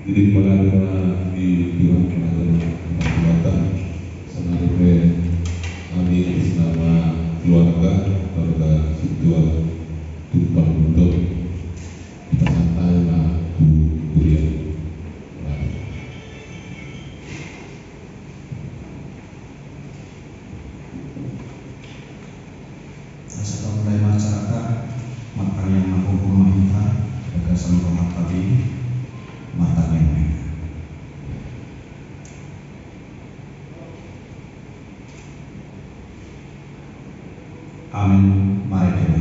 Jadi mengenai di Tuhan Penata senariknya kami selama keluarga situan tumpah untuk kita santai lah kuliah. Setelah mulai masyarakat maka yang aku meminta gagasan rumah tadi matanya mereka. Amin. Mari kita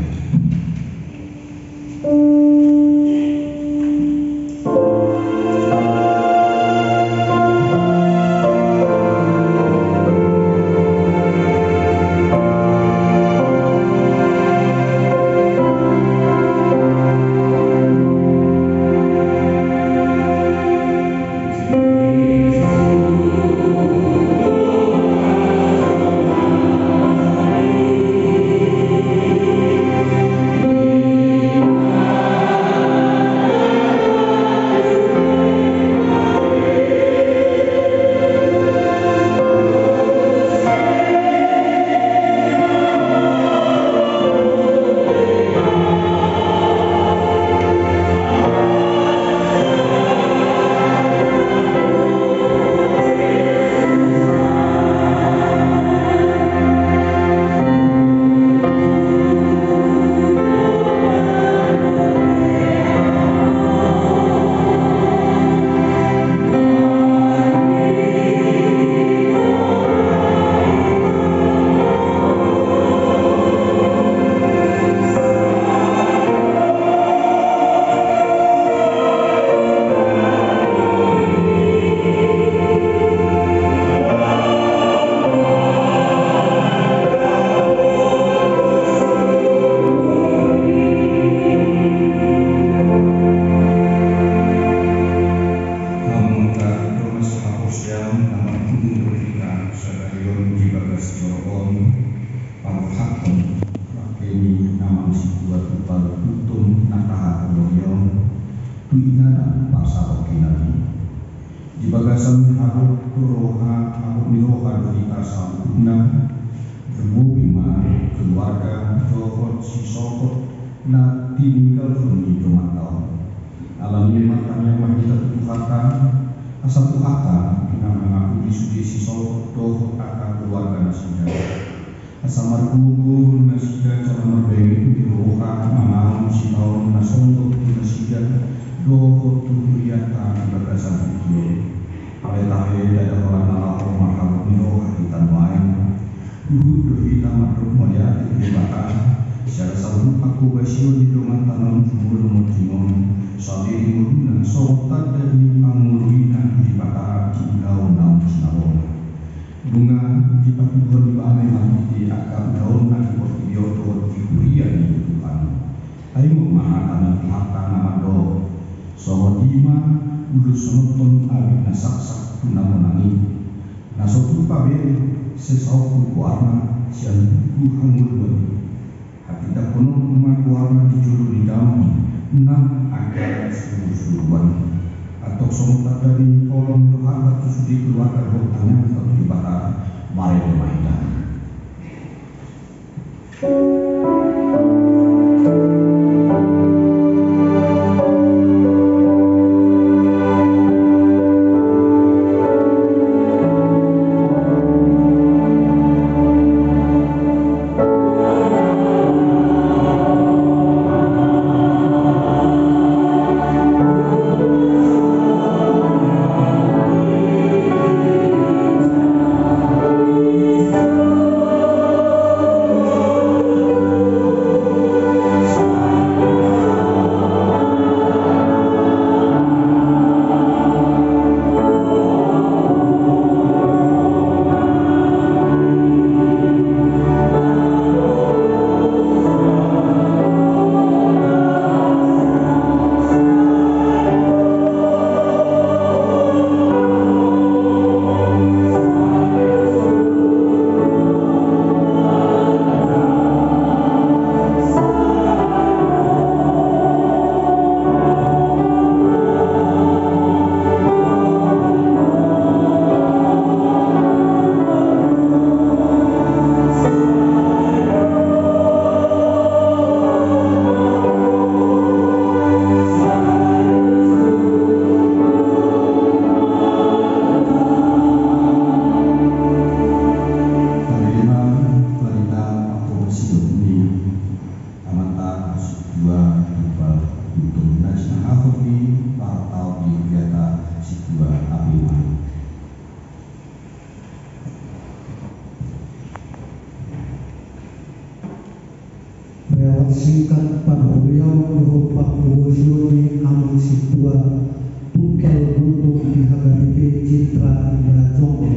HKBP Citra Indah Jonggo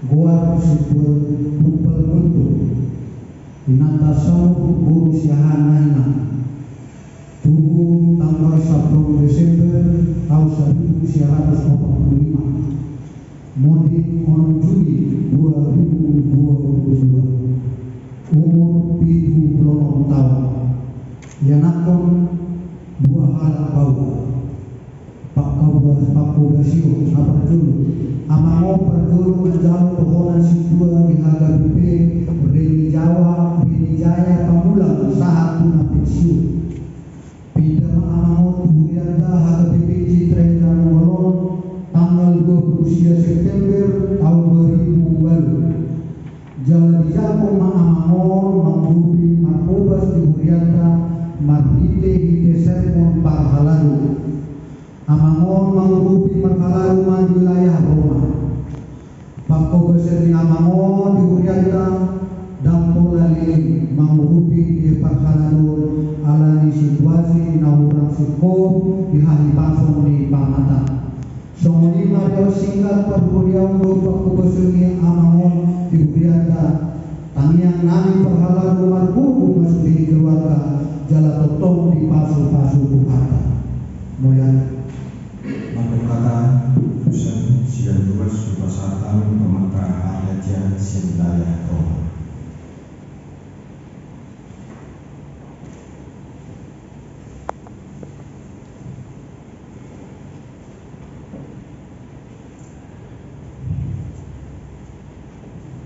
Goa Sipul Bupel Buntu Inata Samu Guru Syahana Ina Tubuh tanggal 10 Desember tahun 1945 Mudik 6 Juli 2022 umur 70 tahun Yanakon 2 hal bau Pak Kaugasio apa dulu amango perguru menjauh pohonan sidua di HKBP Rini Jaya Pamulang saat tuna pensiun pidama amango tuhurianda HKBP Citra Indah Jonggo tanggal 20 September tahun 2000 jalan di Jakarta amango mangrupi Markobas tuhurianda Marhite hite sermon parhalalu amangon mangrupi marhalalu man wilayah Roma pakko beseri amangon diurianta dampo lali mangrupi di parhalalu alani situasi na urang siko di hari pasong ni pamata songoni mario singkat perburiang do pakko beseri amangon diurianta tangiang nami parhalalu marbubu masuk di keluarga jala totong di pasu-pasu Bukata mulai Mandukata Dusun Siang Luas Subasatan Pemaka Aryaja Sindaya Roma.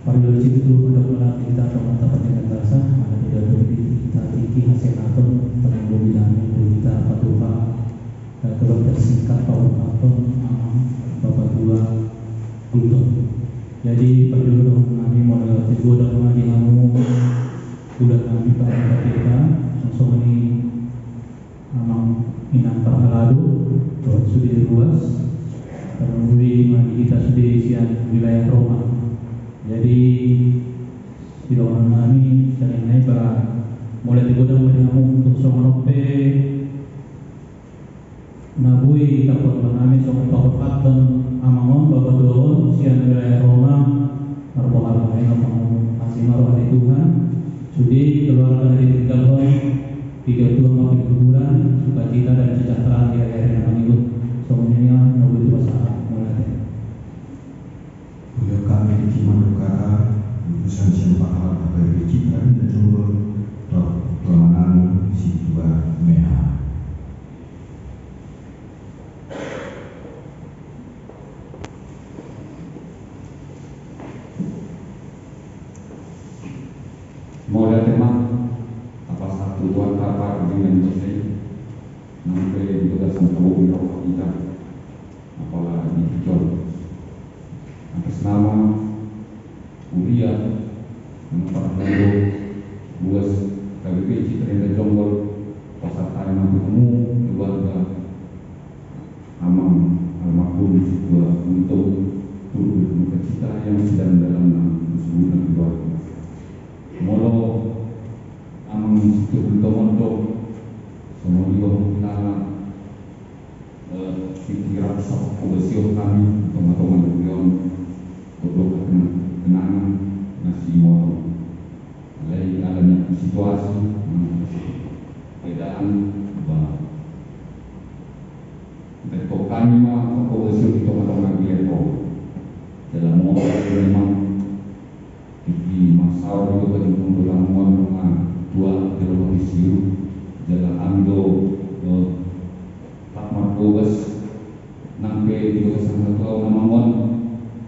Pariwara itu untuk melatih kita teman-teman dengan bahasa mana tidak berdiri kita tinggi hasil atom terlalu bilangnya kita patuha kalau tersingkat Pak Atom Bapak Tua Gulton. Jadi perjodohan kami modal kedua dan kami kamu bulan kami pada kita langsung ini amang minang perhaladu buat sudah luas terlebih mari kita sudah sian wilayah Roma. Jadi perjodohan kami sering naik mulai digodang pada kamu untuk sonope nabui takut menami soal pakat dan amangon bapak doon sian wilayah Roma arbohal main amangon kasih maruah di Tuhan sudi keluarga dari tinggalkan tiga tua makin kuburan sukacita dan kesejahteraan di akhir yang mengikut semuanya nabui masalah mulai Beliau kami di Mandukata Dusun Siang Pakal HKBP Citra Indah Jonggo Kelamanan Sidua Meha. Modal teman apa satu tuan kapal dengan selesai sampai juga sampai berapa kita apalah di John atas nama Urian Empat Lalu Buas HKBP Citra Indah Jonggo pasar tanah bertemu keluarga Amang almarhum Sidua untuk turut berduka cita yang sedang dalam kesulitan keluarga. Molo amang situ untuk semua juga kita pikiran sok kubesio kami teman-teman beliau untuk kenangan nasi molo lagi adanya situasi perbedaan bah untuk kami mah kubesio itu teman-teman beliau dalam mobil memang di masalah itu kan untuk ramuan dengan dua dalam isiu jalan ando tak markobas nampe di sana tuh namongon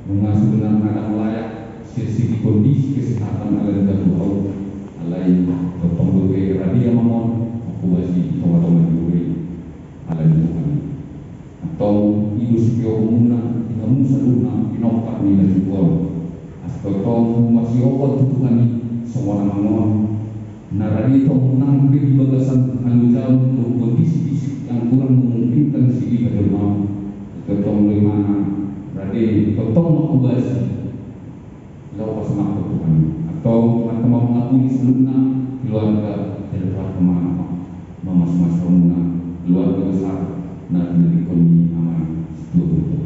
mengasih benar kadang layak sisi kondisi kesehatan ala dan bau alai potong dobe radia mamon markobasi teman-teman duri ala Tuhan atau ibu supio umuna kamu saluna pinokat ni dan jual Totong masih obat tutupan semua nama narari tong nang beri bagasan anggota untuk kondisi yang kurang memungkinkan si ibu rumah totong lemana berarti totong makubas lalu pas nak tutupan atau teman-teman mengakui sebelumnya keluarga terdapat kemana mas-mas rumah keluarga besar nanti dikoni aman itu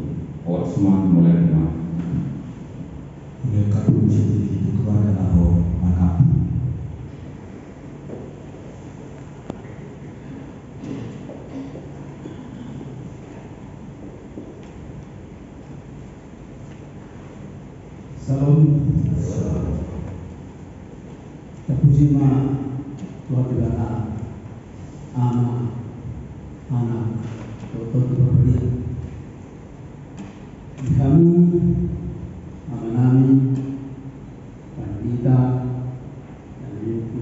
Salam. Terpujilah Tuhan Bapa, Anak, Tuhan berberi. Kami, amanami, wanita, dan itu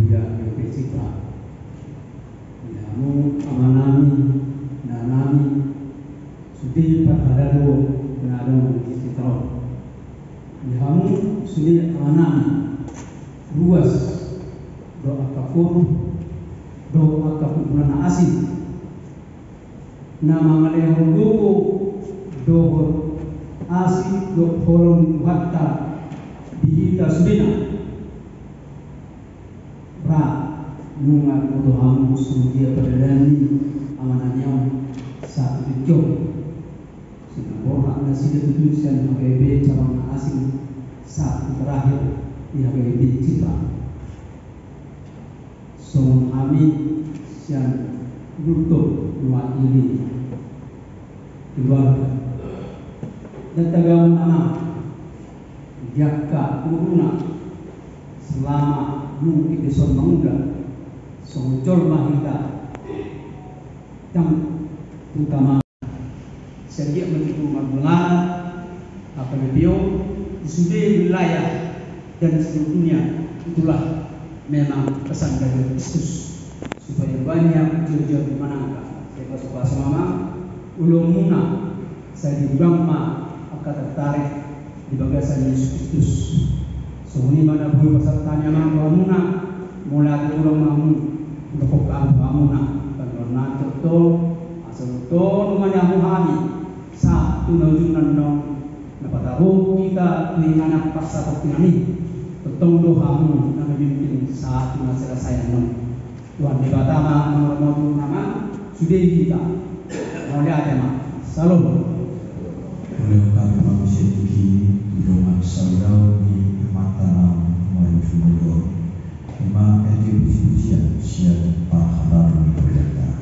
dia yang bercita. Kami, amanami, nanami, sudah berhadapan dengan kita. Kami sudah amanami, luas, doa kapur asing. Nama malaikat dohor asik dohoron hatta dihita subina ra nungat dohamu sudia perdani amananya satu tujuh sinabor hak nasi tujuan HPB cabang asing satu terakhir di HPB Citra so kami yang butuh mewakili keluarga dan tagawan anak jaka uruna selama mungkin dison mangga songcol mahita yang utama sejak begitu mabulan apa beliau sudah wilayah dan seluruhnya itulah memang pesan dari Kristus supaya banyak jujur dimenangkan. Saya suka sama ulumuna saya dibangma akan tertarik di bagasan Yesus Kristus. Sehuni mana boleh pesertanya mamuna mulai ulang mamu untuk mamuna karena betul asal betul rumahnya muhami satu najunan dong dapat tahu kita dengan anak paksa pertinani betul doamu nama bimbing satu masalah sayang dong Tuhan di Batama nomor nama sudah kita oleh agama salam oleh kata manusia tinggi dorongan saudara di mata mulai jumlah lima edition siap pahalan berita.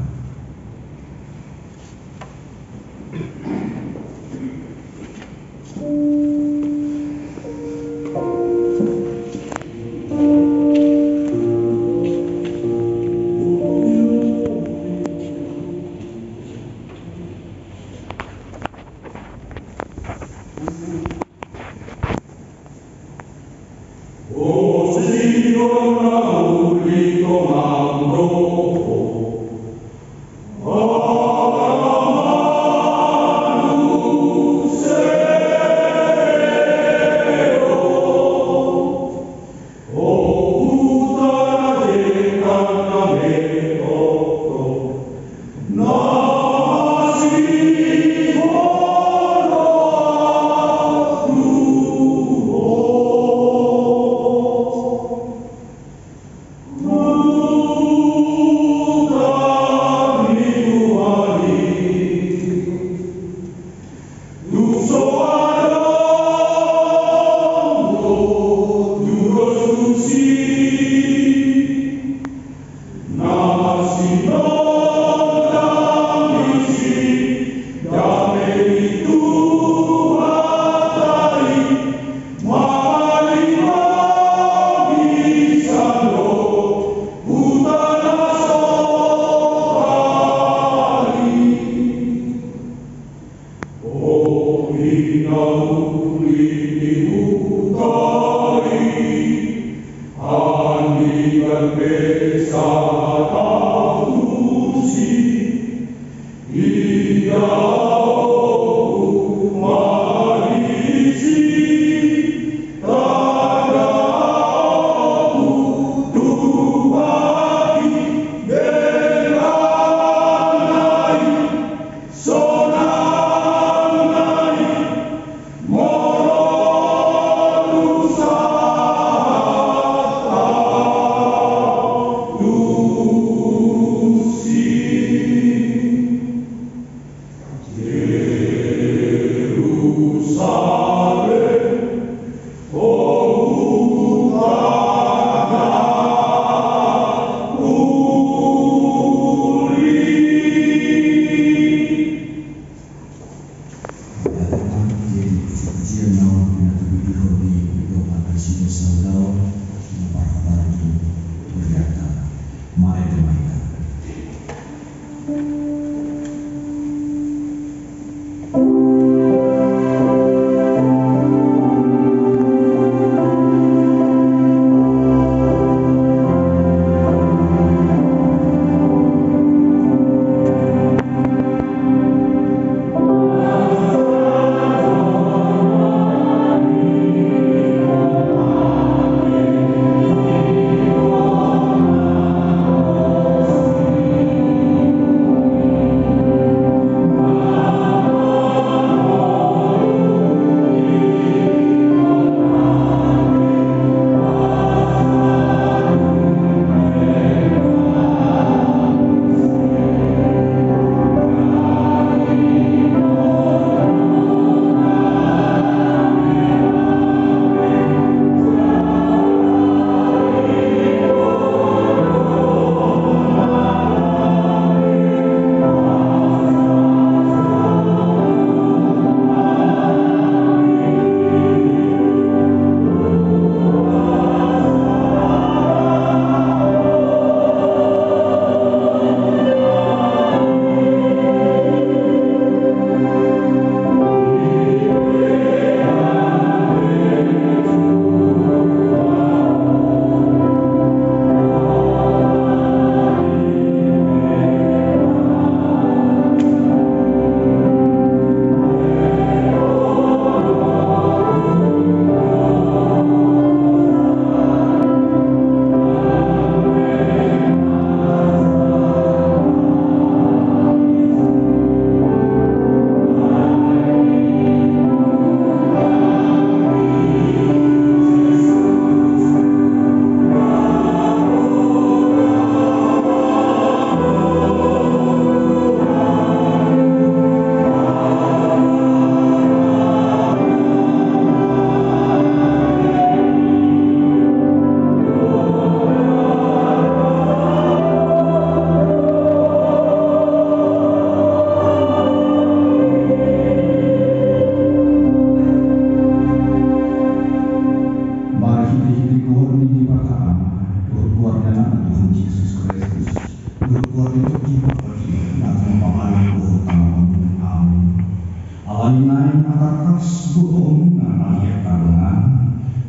Palinay matatas bohong na malihat tangan,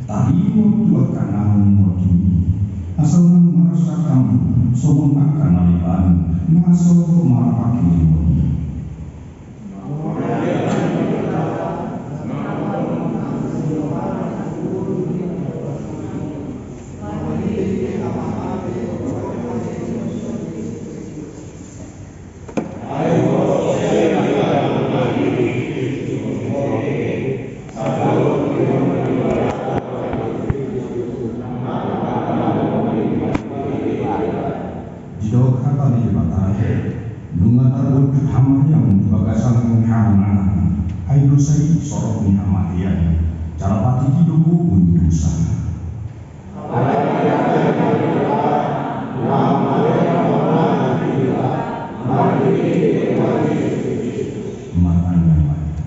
tadi mo dua kanan mo dini. Asal nang merasakan somong akan aliban, masuk marapaki mo ni. Saya sorok ni amatian, cara pati hidupku pun dosa. Matanya mati.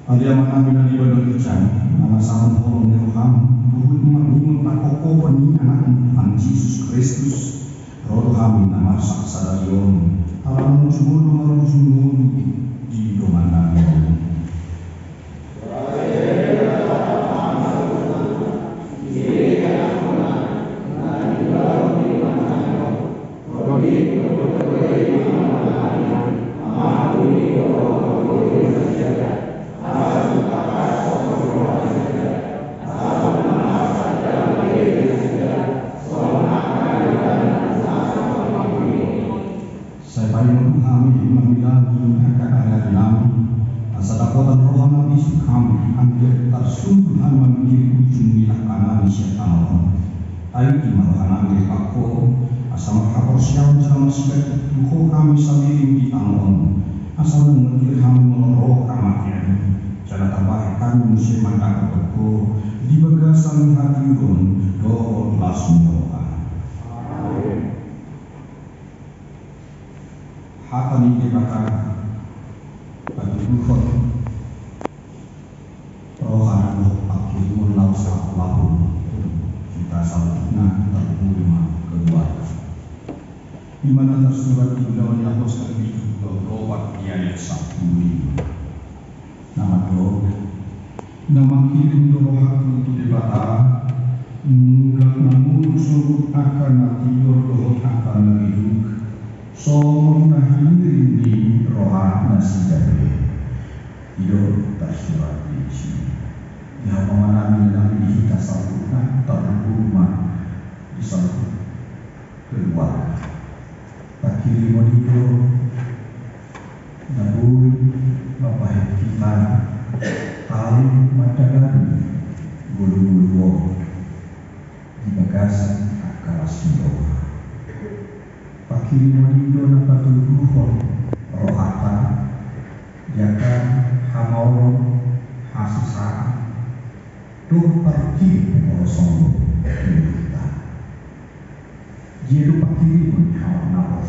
Alia mana di badan kerjaan, anak saman horong Tuhan, buhut maknimun tak kokoh peni anak Tuhan Yesus Kristus. Roh kami nama saksa dalion, alam jumur nomor jumur di domanan kami. Di mana tersurat di Undang Apostol itu berobat ayat 1:5. Nama kirim doa untuk debata mengulang namun surut akan natiur doa akan hidup somong nahiri di roha nasi jadi hidup tersurat di sini. Yang memanami dalam kita sempurna terhubung di satu keluarga. Pakiri monitor nabui bapak kita tahu matakan bulu-bulu di bagasan akal sidoa. Pakiri monitor dapat tubuh rohata jaka hamau hasisa tuh pergi kosong kita. Jadi pakiri pun hawa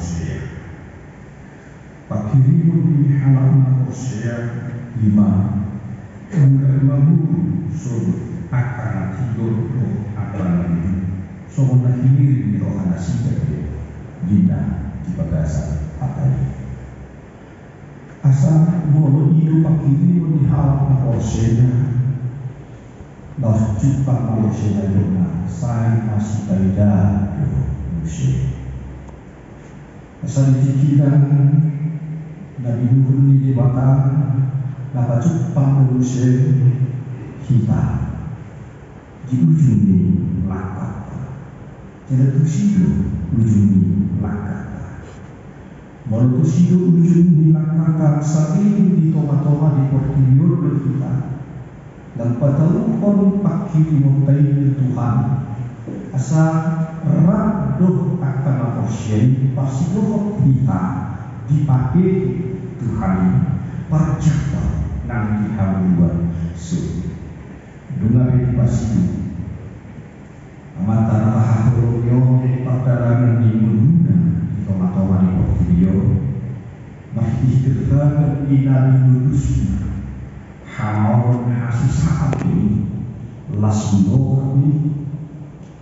pakiri pun hawa lima surut akan tidur akan so nahiri di rohana sida dina di bagasan atai asa bolo itu pakiri pun hawa dah jumpa manusia dona saya masih taida asal dikiran Nabi Nuh ni dibakar dapat jumpa manusia kita di ujung ni lakat jadi tu sido ujung ni lakat walau tu sido ujung ni lakat sering di toma-toma di portfolio kita dan pataluhon pakiri montai Tuhan asa radoh akan aposyen pasidoh kita dipakai Tuhan percaya nanti haluan su dengar di pasidu amantara haturunyo perdagangan di munduna di toma-toma di portfolio masih terdapat inabi lurusnya haon hasil saat ini lasno ini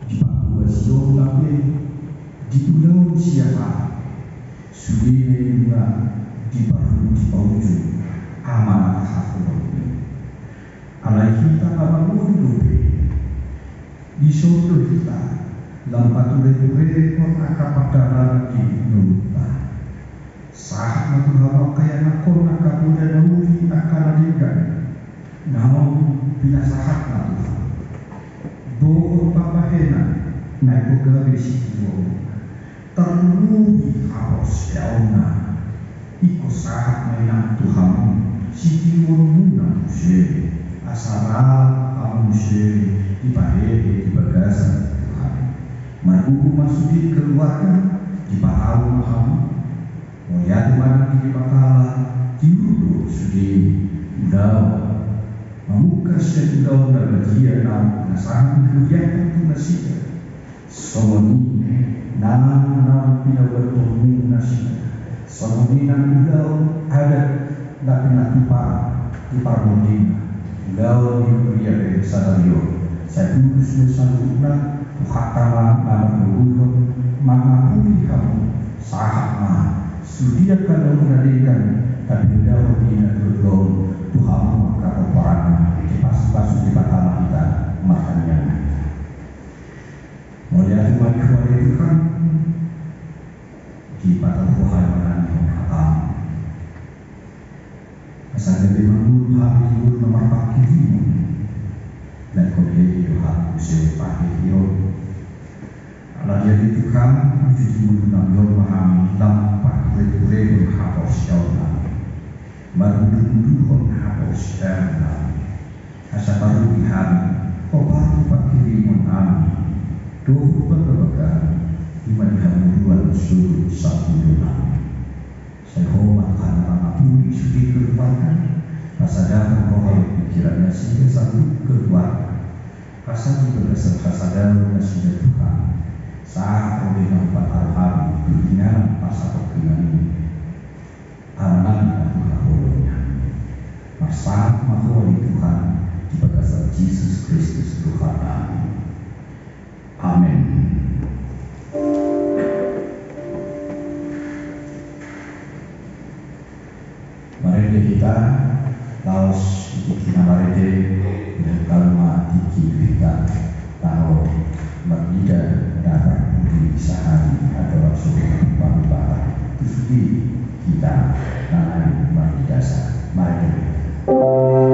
di Papua tapi di pulau siapa sudah juga di Paru di Paujung amanah bisodo kita lampatule-tule kon akapadala di nuta saat matu hawa kaya nakon akapuda nuri akaladigan naon bila sahat matu bo papahena naik gawe sitiwo terlebih harus dauna iko saat mainan Tuhan sitiwo muna musye asara musye dipahe di bagasan Tuhan maruku masuki keluarga di bahau Muhammad moyati mana di bakala diudo sudi udah mamuka sedau na bagia na nasahan kegiatan tu nasida somoni na pinawatomu nasida somoni na udah ada na pinatupa di parmodina udah di kuliah sadario saya tulus nusanuna muhatama manuruh mangapuri kamu sahatma sudia kalau mengadakan tapi udah bina dulu Tuhan maka peperangan di pas-pas di batala kita makanya mulai hari itu kan di batala Tuhan menanti khatam asal dari menurut hari itu nomor pakirimu dan kopi Tuhan usia pakir Allah dia itu kan menjadi mengenal paham dalam pakir berhapus jauh Marudun hapus dan asa baru dihan obat pakiri monami doh berbagai iman hamuduan sudut satu dunia saya hormat karena puri sudi keluarkan pasada mengohol pikirannya sehingga satu keluarga pasal berdasar pasada nasihat Tuhan saat oleh nampak alham keinginan pasal perkembangan anak saat makhluk Tuhan di bagasan Yesus Kristus Tuhan kami. Amin. Mari kita laos kita mari dan kalma tiki kita tahu berbeda dapat di sehari atau sudah bangsa itu kita nanti bagi dasar mari. Amin.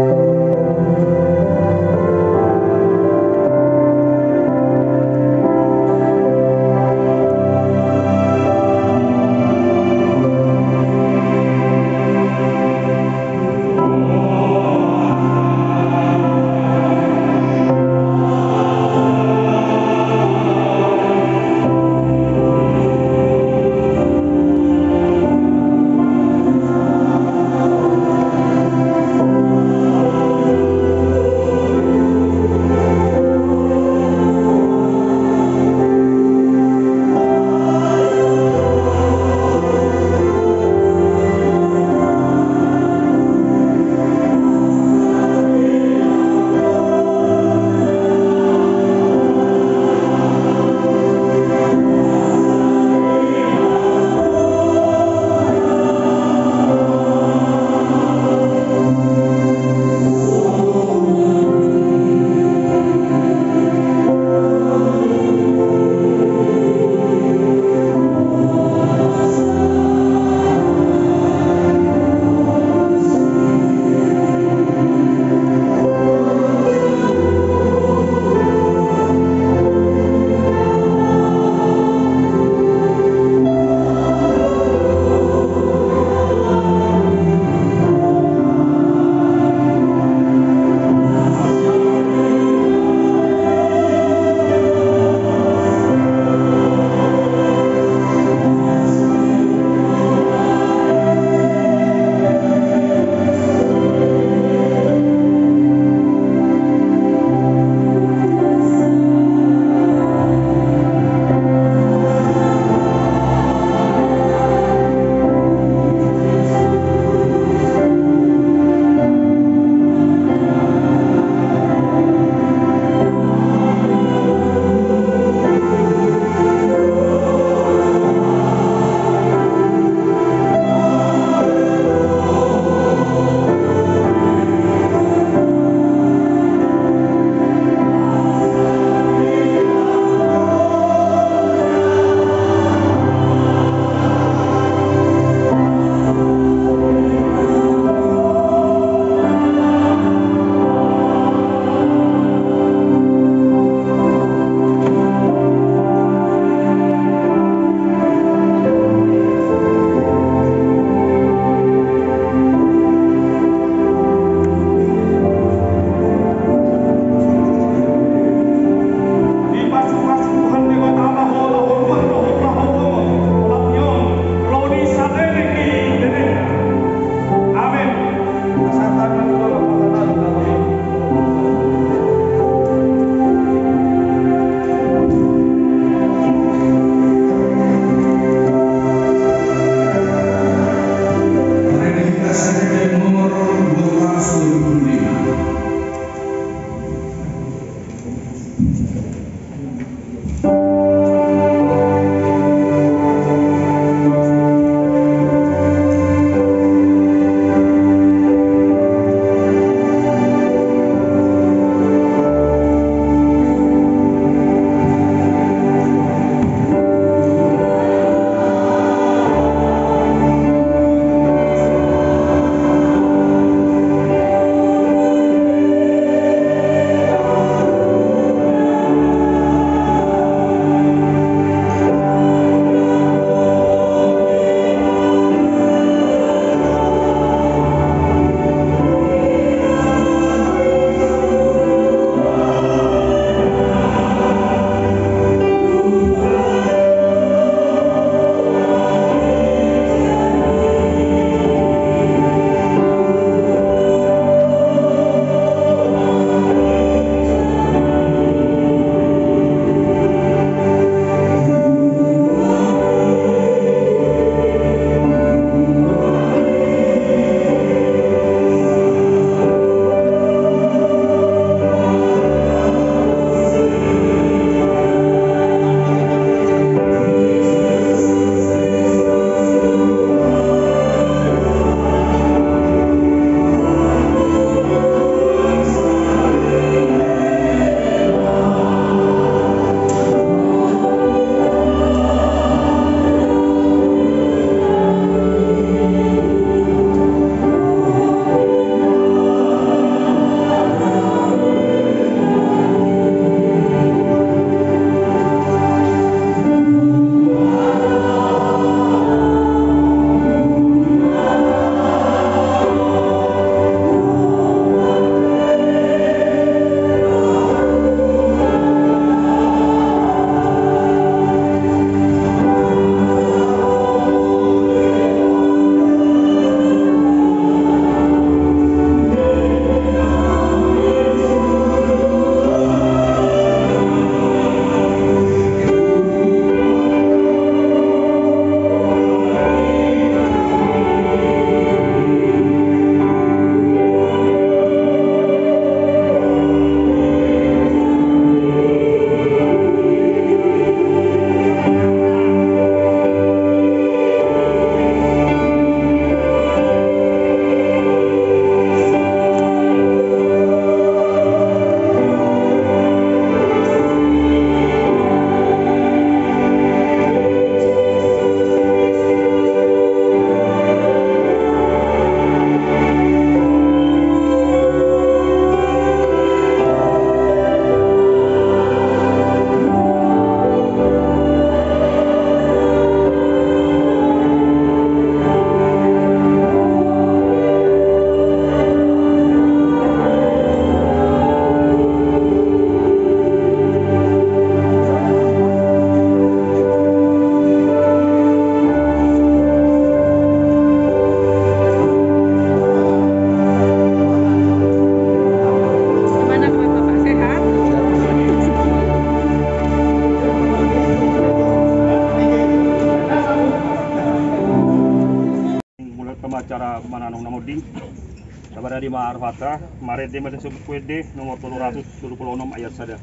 Kepada di Ma'arfata, Maret Dema Desubuk Kwede, nomor 226 ayat sada.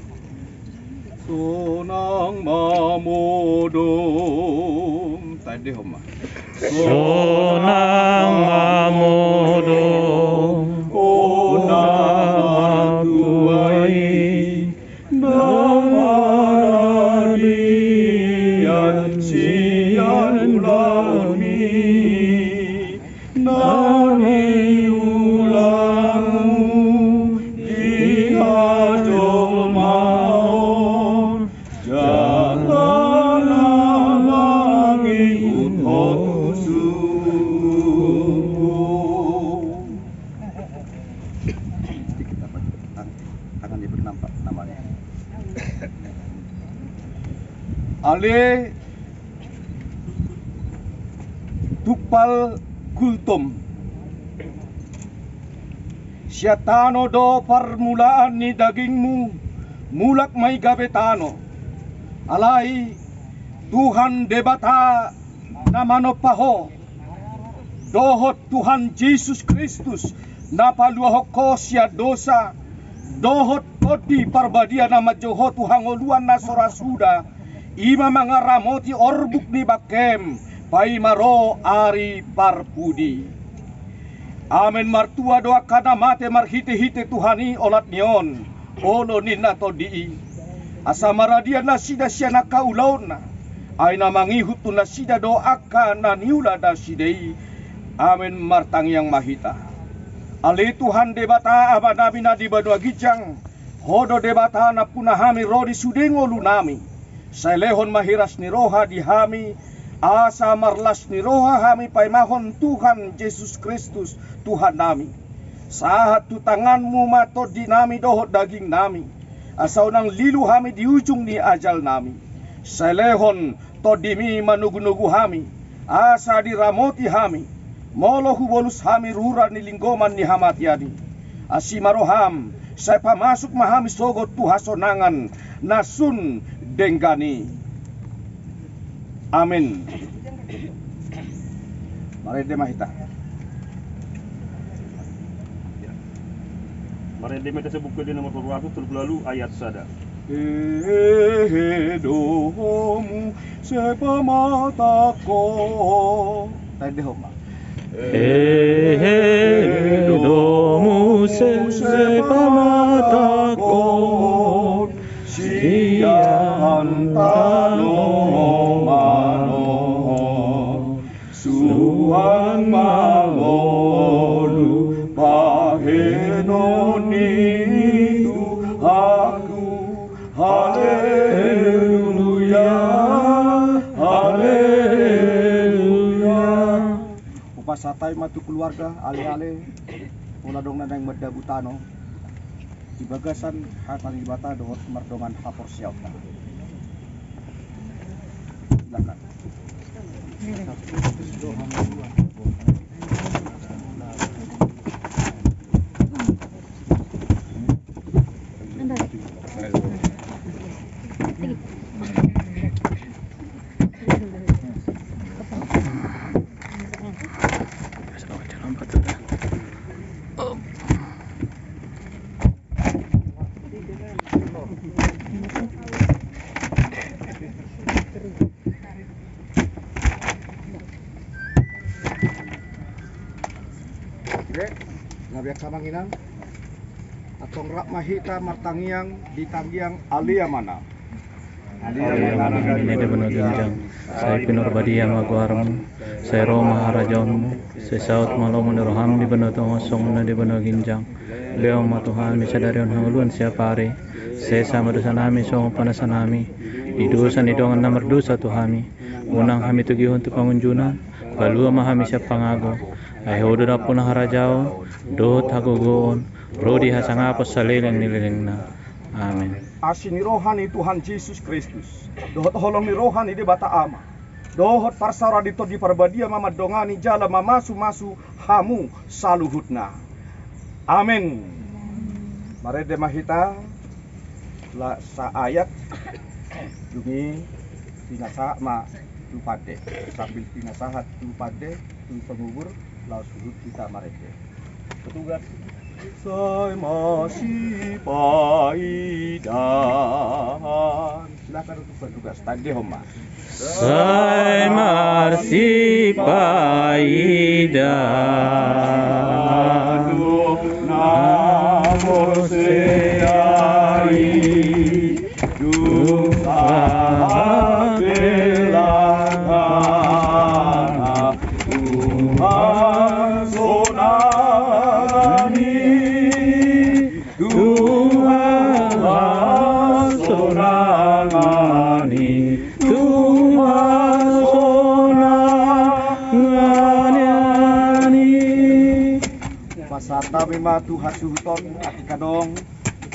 Sunang mamudum tadi homa. Sunang mamudum Unang tuai namaradian sian ulami nani ulamu ihajol maon jangan langi uthot sungguh. Tangan diberi nampak namanya. Ale Tupal Kultum Syatano do permulaan ni dagingmu mulak may gabetano alai Tuhan debata na manopaho dohot Tuhan Yesus Kristus na paluahok ko siya dosa dohot odi parbadia na majoho Tuhan oluan na sorasuda ima mga ramoti orbuk ni bakem pai maro ari parpudi. Amen martua doa kana mate marhite-hite Tuhani olat nion olo nina todii asa maradia na sida siya nakaulauna ay na mangihut tu na sida doaka na niula da sidei. Amen martang yang mahita ali Tuhan debata abanabi na di banua gijang hodo debata na punahami rodi sudengo lunami sailehon mahiras ni roha di hami asa marlas ni roha hami paimahon Tuhan Yesus Kristus Tuhan nami sahat tu tanganmu mato di nami dohot daging nami asau nang lilu hami di ujung ni ajal nami sailehon to dimi manugu-nugu hami asa diramoti hami molo hubolus hami rura ni linggoman ni hamatiani asimaroham saya pamasuk mahami sogot tu hasonangan nasun denggani. Amin. Mari demahita. Maret Dema Desubuk Kwede, nomor 230 ayat sada. Domu sepamatako. Tadi homa. Domu sepamatako siang tano mano suan malolu pahenonitu aku haleluya haleluya. Upasatai matu keluarga ale-ale mula dong nanang medabutano di bagasan hatan ibata dohot merdongan hapor siauta. Silakan. Ngabiak samanginang atong rak mahita martangiang ditanggiang alia mana ini benar ginjang saya pinurbadi yang magwarmu saya roma harajaunmu saya saut malau meneroham di benar tongosong na di benar ginjang leo matuhan misadarion hanguluan siapa hari saya sama dosa nami song panasan nami di dosa ni dongan nomor dosa tuhami unang hami tugihon tu pangunjunan balua mahami siap pangago ay hodo na po na harajao dohot hagogoon rodi hasangapos sa leleng nileleng na. Amen. Asin ni rohani Tuhan Yesus Kristus dohot holong ni rohani di bata ama dohot parsara dito di parbadia mama dongani jala mamasu-masu hamu saluhutna. Amin. Mari demahita la sa ayat dumi pinasa ma lupade sambil pinasahat lupade tu pengubur laut surut kita mareke. Petugas. Saya masih paidan. Silakan untuk petugas. Tadi Homa. Saya masih paidan. Namun seai duka belakang Tuhan sonani Tuhan sonani Tuhan sonani pasata mima Tuhan suhuton akikadong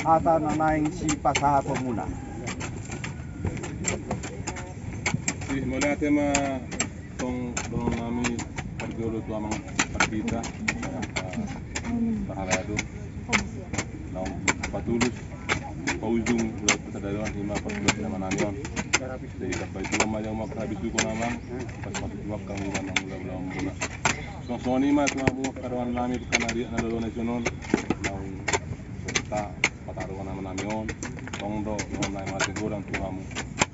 ata nanaing si pasaha pemuna. Si mula tema tong nami perjolo tu amang parbita pahalado naum patulus paujung ulat kesadaran lima perbulan nama nanion dari kapai tu nama yang mak habis tu namang pas masuk waktu kami nama mula mula soni mah tu amu karawan nami bukan hari nalolo nasional naum serta pataruan nama nanion tongdo naum naik mati gorang tu amu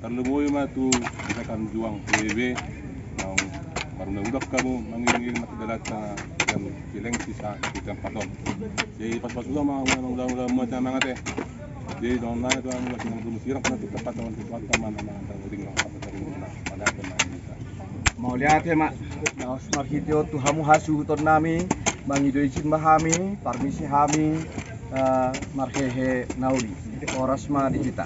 terlebih mah tu kita kan juang PBB naum maruna udak kamu mangingin matadalat dan kileng sisa kita paton jadi pas juga mah udah macam mangat jadi don na itu ang masih ngumusirang na tepat naman sa taman na tawagin ng kapatarin na pada kita mau lihat ya mak nah smart video tu hamu hasuhuton nami mangido izin mahami permisi hami marhehe nauli oras ma di kita